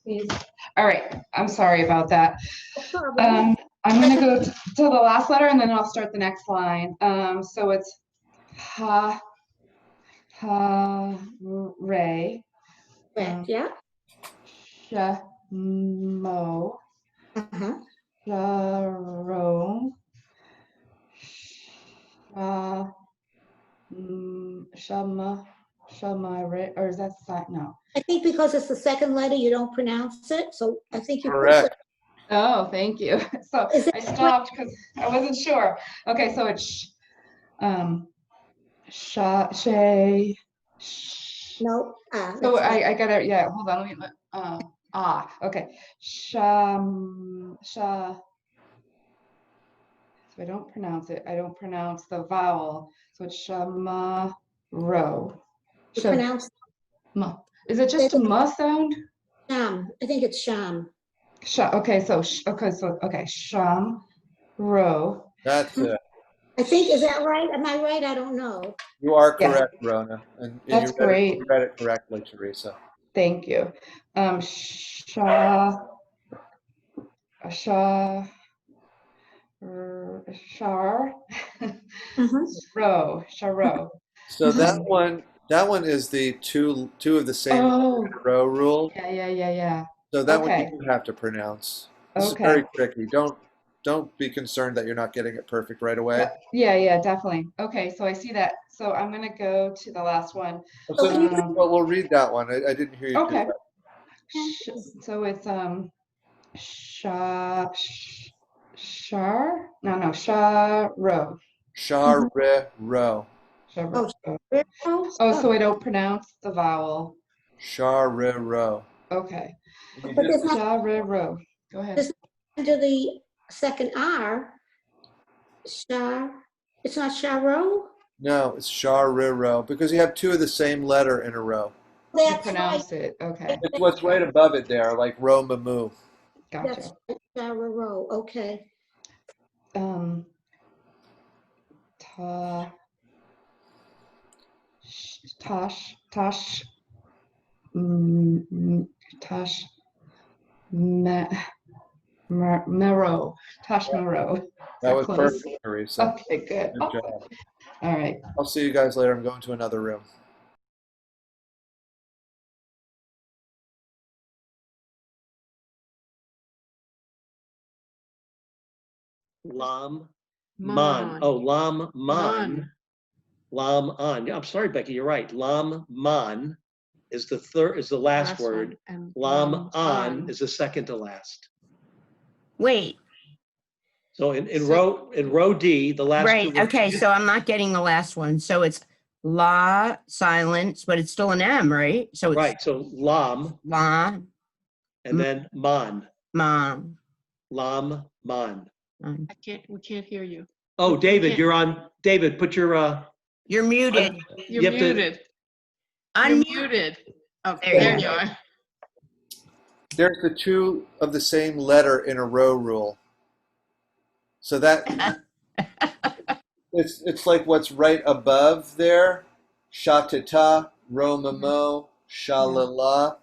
please? All right, I'm sorry about that. I'm gonna go to the last letter and then I'll start the next line. So it's ha, ray.
Yeah.
Sha, mo. Sharo. Shama, or is that no?
I think because it's the second letter, you don't pronounce it, so I think you.
Correct.
Oh, thank you. So I stopped because I wasn't sure. Okay, so it's shay.
No.
So I got it. Yeah, hold on. Let me. Okay. So I don't pronounce it. I don't pronounce the vowel. So it's shama ro.
You pronounce.
Is it just a ma sound?
Sham. I think it's sham.
Okay, so sham ro.
That's it.
I think, is that right? Am I right? I don't know.
You are correct, Rona. And
That's great.
You read it correctly, Teresa.
Thank you. Shar. Sharo.
So that one is the two of the same in a row rule.
Yeah.
So that one you do have to pronounce. This is very tricky. Don't be concerned that you're not getting it perfect right away.
Yeah, definitely. Okay, so I see that. So I'm gonna go to the last one.
Well, we'll read that one. I didn't hear you.
Okay. So it's sharo.
Shar-re-ro.
So I don't pronounce the vowel.
Shar-re-ro.
Okay.
But
Shar-re-ro. Go ahead.
Under the second R, shar. It's not sharo.
No, it's shar-re-ro because you have two of the same letter in a row.
You pronounce it. Okay.
It's what's right above it there, like ro-ma-mu.
Gotcha.
That's sharo. Okay.
Mero.
That was perfect, Teresa.
Okay, good.
Good job.
All right.
I'll see you guys later. I'm going to another room.
Lam, man. Oh, lam, man. Lam, an. I'm sorry, Becky, you're right. Lam, man is the last word. Lam, an is the second to last.
Wait.
So in row D, the last
Right.
two.
Okay. So I'm not getting the last one. So it's la silence, but it's still an M, right? So it's
right. So lam,
la,
and then man.
Man.
Lam, man.
We can't hear you.
Oh, David, you're on. David, put your.
You're muted.
You're muted. You're muted. Okay, there you are.
There's the two of the same letter in a row rule. So that it's like what's right above there. Shatita, ro-ma-mo, shalala.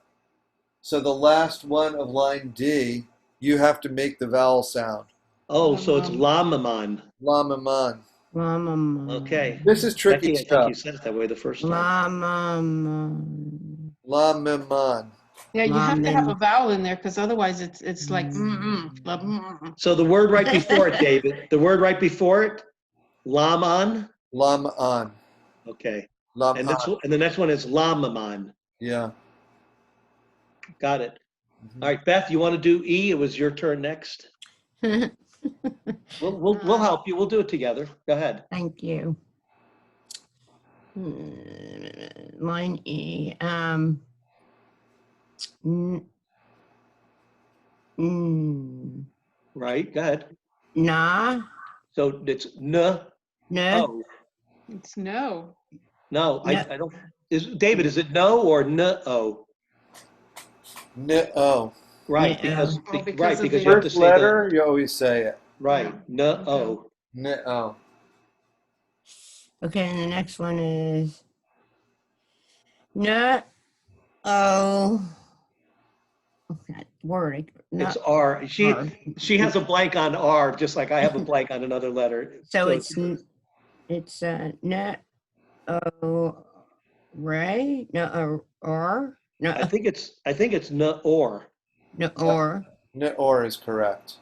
So the last one of line D, you have to make the vowel sound.
Oh, so it's lamaman.
Lamaman.
Lamaman.
Okay.
This is tricky
Becky,
stuff.
I think you said it that way the first time.
Lamaman.
Lamaman.
Yeah, you have to have a vowel in there because otherwise it's like
So the word right before it, David. The word right before it, laman.
Laman.
Okay.
Laman.
And the next one is lamaman.
Yeah.
Got it. All right, Beth, you want to do E? It was your turn next. We'll help you. We'll do it together. Go ahead.
Thank you. Line E.
Right. Go ahead.
Na.
So it's n.
No.
Oh.
It's no.
No, I don't. David, is it no or no?
No.
Right,
because
because you have to
first
say
letter, you always say it.
Right. No.
No.
Okay, and the next one is no. Oh, that word.
It's
Not
R.
R.
She has a blank on R, just like I have a blank on another letter.
So it's not O, right? No, R? No,
I think it's N or.
no, or.
Or is correct.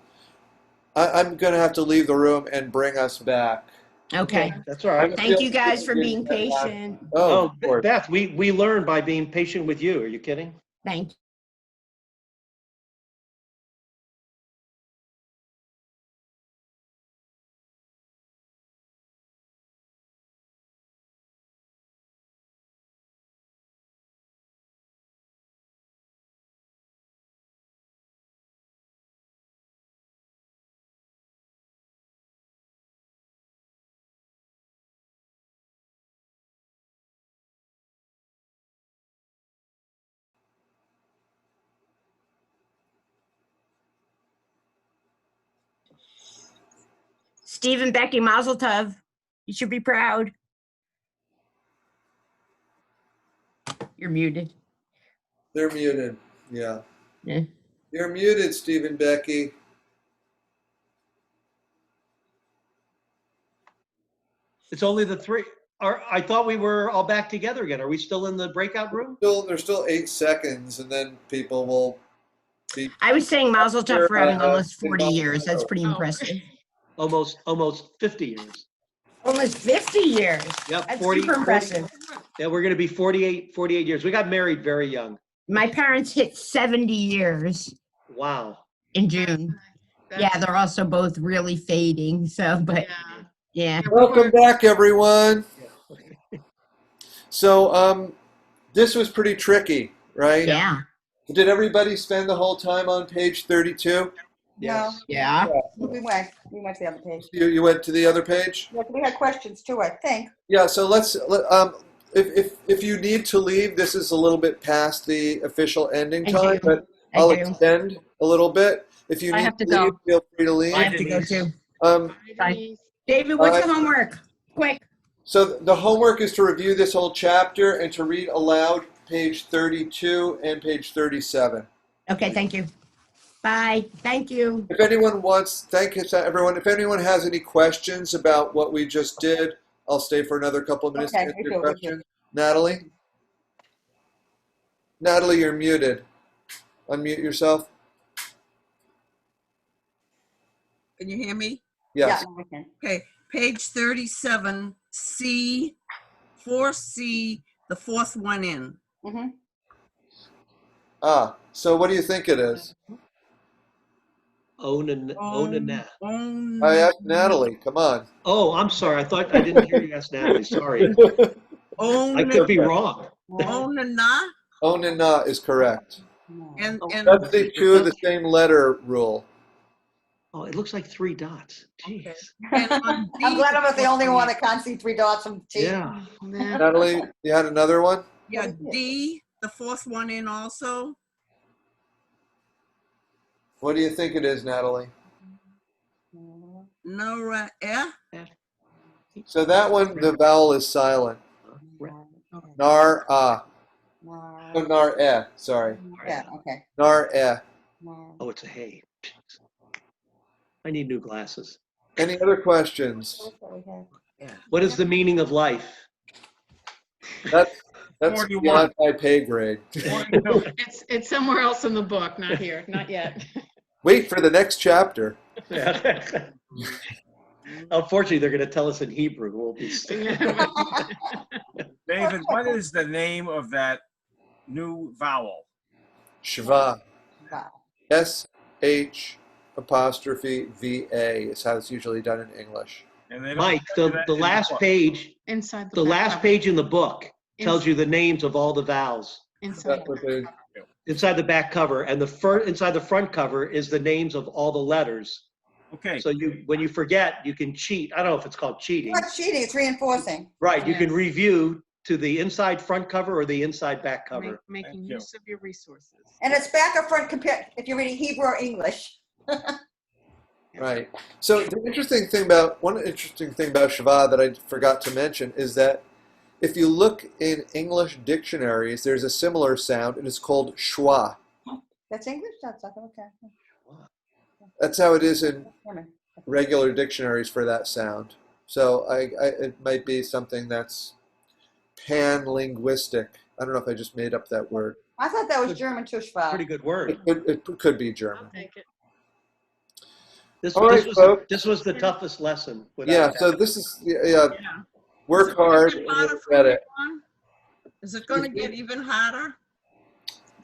I'm going to have to leave the room and bring us back.
Okay.
That's all right.
Thank you guys for being patient.
Oh,
Oh,
of course.
Beth, we learn by being patient with you. Are you kidding?
Thank you. Steve and Becky, Mazel Tov. You should be proud. You're muted.
They're muted. Yeah.
Yeah.
You're muted, Steve and Becky.
It's only the three. I thought we were all back together again. Are we still in the breakout room?
There's still 8 seconds, and then people will be.
I was saying Mazel Tov for having almost 40 years. That's pretty impressive.
Almost 50 years.
Almost 50 years.
Yep,
That's
40,
super impressive.
Yeah, we're going to be 48 years. We got married very young.
My parents hit 70 years
Wow.
in June. Yeah, they're also both really fading. So, but yeah.
Welcome back, everyone. So, this was pretty tricky, right?
Yeah.
Did everybody spend the whole time on page 32?
No.
Yeah.
We went to the other page.
You went to the other page?
Yeah, we had questions too, I think.
Yeah, so if you need to leave, this is a little bit past the official ending time, but I'll extend a little bit. If you
I
need
have
to
to
leave,
go.
feel free to leave.
I have to go too.
Bye.
David, what's the homework? Quick.
So the homework is to review this whole chapter and to read aloud page 32 and page 37.
Okay, thank you. Bye. Thank you.
If anyone wants, thank you to everyone. If anyone has any questions about what we just did, I'll stay for another couple of minutes to answer your questions. Natalie? Natalie, you're muted. Unmute yourself.
Can you hear me?
Yes.
Yeah,
Okay, page 37, C, 4C, the fourth one in.
So what do you think it is?
Onana.
I asked Natalie. Come on.
Oh, I'm sorry. I didn't hear you ask Natalie. Sorry. I could be wrong.
Onana.
Onana is correct.
And
That's the two of the same letter rule.
Oh, it looks like 3 dots. Jeez.
I'm glad I'm not the only one that can't see 3 dots from T.
Yeah.
Natalie, you had another one?
Yeah, D, the fourth one in also.
What do you think it is, Natalie?
Nora,
So that one, the vowel is silent. Nar, Oh, nar, sorry.
Yeah, okay.
Nar,
Oh, it's a hay. I need new glasses.
Any other questions?
What is the meaning of life?
That's
41.
beyond my pay grade.
It's somewhere else in the book, not here, not yet.
Wait for the next chapter.
Unfortunately, they're going to tell us in Hebrew. We'll be
David, what is the name of that new vowel?
Shva. S-H apostrophe V-A is how it's usually done in English.
Mike, the last page,
Inside
the last page in the book tells you the names of all the vowels.
Inside
the back cover, and inside the front cover is the names of all the letters.
Okay.
So when you forget, you can cheat. I don't know if it's called cheating.
It's not cheating, it's reinforcing.
Right, you can review to the inside front cover or the inside back cover.
Making use of your resources.
And it's back or front compared if you're reading Hebrew or English.
Right. So one interesting thing about Shva that I forgot to mention is that if you look in English dictionaries, there's a similar sound, and it's called schwa.
That's English? That's okay.
That's how it is in
German.
regular dictionaries for that sound. So it might be something that's pan-linguistic. I don't know if I just made up that word.
I thought that was German too, Schwab.
Pretty good word.
It could be German.
Take it.
This,
All
this
right,
was
folks.
this was the toughest lesson. without
Yeah,
doubt.
so this is,
Yeah.
work
Is it gonna
hard
get
and
harder
you'll
from
get
here
it.
on? Is it gonna get even harder?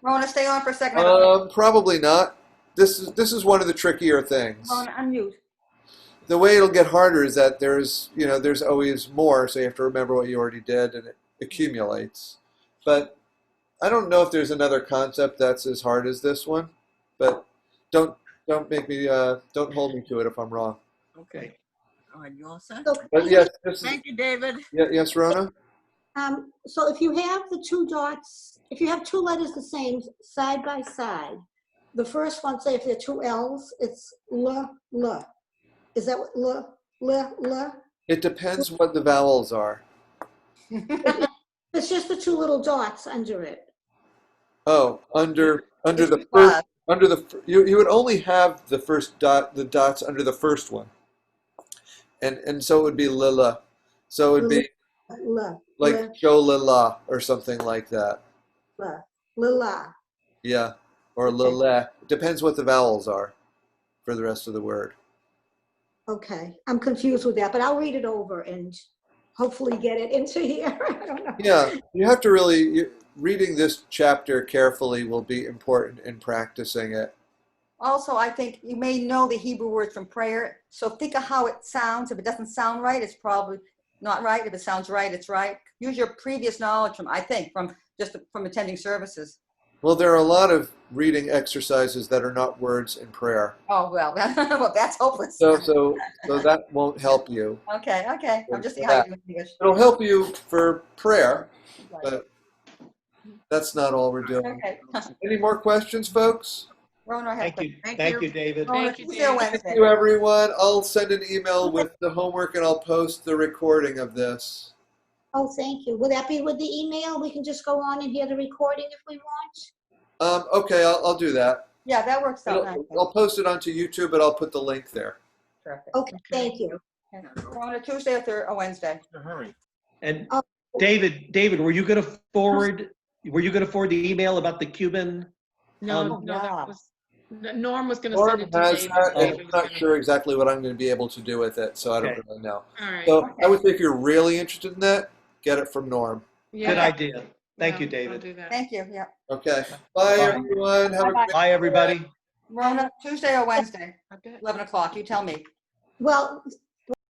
Rona, stay on for a second.
Probably not. This is one of the trickier things.
Rona, unmute.
The way it'll get harder is that there's always more, so you have to remember what you already did, and it accumulates. But I don't know if there's another concept that's as hard as this one. But don't make me don't hold me to it if I'm wrong.
Okay. All right, you all set?
So,
But yes,
Thank you, David.
yes, Rona.
so if you have the two dots, if you have two letters the same side by side, the first one, say if they're two L's, it's L. Is that what L?
It depends what the vowels are.
It's just the two little dots under it.
Oh, under the first you would only have the first dot, the dots under the first one, and so it would be lila, so it would be like Jolila or something like that.
Lila.
Yeah, or lila. It depends what the vowels are for the rest of the word.
Okay, I'm confused with that, but I'll read it over and hopefully get it into here. I don't know.
Yeah, you have to really reading this chapter carefully will be important in practicing it.
Also, I think you may know the Hebrew word from prayer. So think of how it sounds. If it doesn't sound right, it's probably not right. If it sounds right, it's right. Use your previous knowledge from attending services.
Well, there are a lot of reading exercises that are not words in prayer.
Oh, well, well, that's hopeless.
So that won't help you.
Okay. I'm just seeing how you do English.
It'll help you for prayer, but that's not all we're doing.
Okay.
Any more questions, folks?
Rona, I have
Thank you,
questions.
thank you, David.
Rona,
Thank you,
Tuesday or Wednesday?
Thank you, everyone. I'll send an email with the homework and I'll post the recording of this.
Oh, thank you. Will that be with the email? We can just go on and hear the recording if we want?
Okay, I'll do that.
Yeah, that works out nice.
I'll post it onto YouTube, but I'll put the link there.
Perfect.
Okay, thank you.
Rona, Tuesday or Wednesday?
Hurry.
And David, were you going to forward the email about the Cuban?
No,
yeah.
that was, Norm was gonna
Norm
send it to
has
David.
that, and
David
I'm
was
not
gonna-
sure exactly what I'm going to be able to do with it, so I don't
Okay.
really know.
All right.
So I would say if you're really interested in that, get it from Norm.
Yeah.
Good idea. Thank
Yeah,
you,
I'll
David.
do that.
Thank you, yeah.
Okay. Bye, everyone. Have a
Bye-bye.
great
Bye, everybody.
Rona, Tuesday or Wednesday?
I bet.
11 o'clock, you tell me.
Well,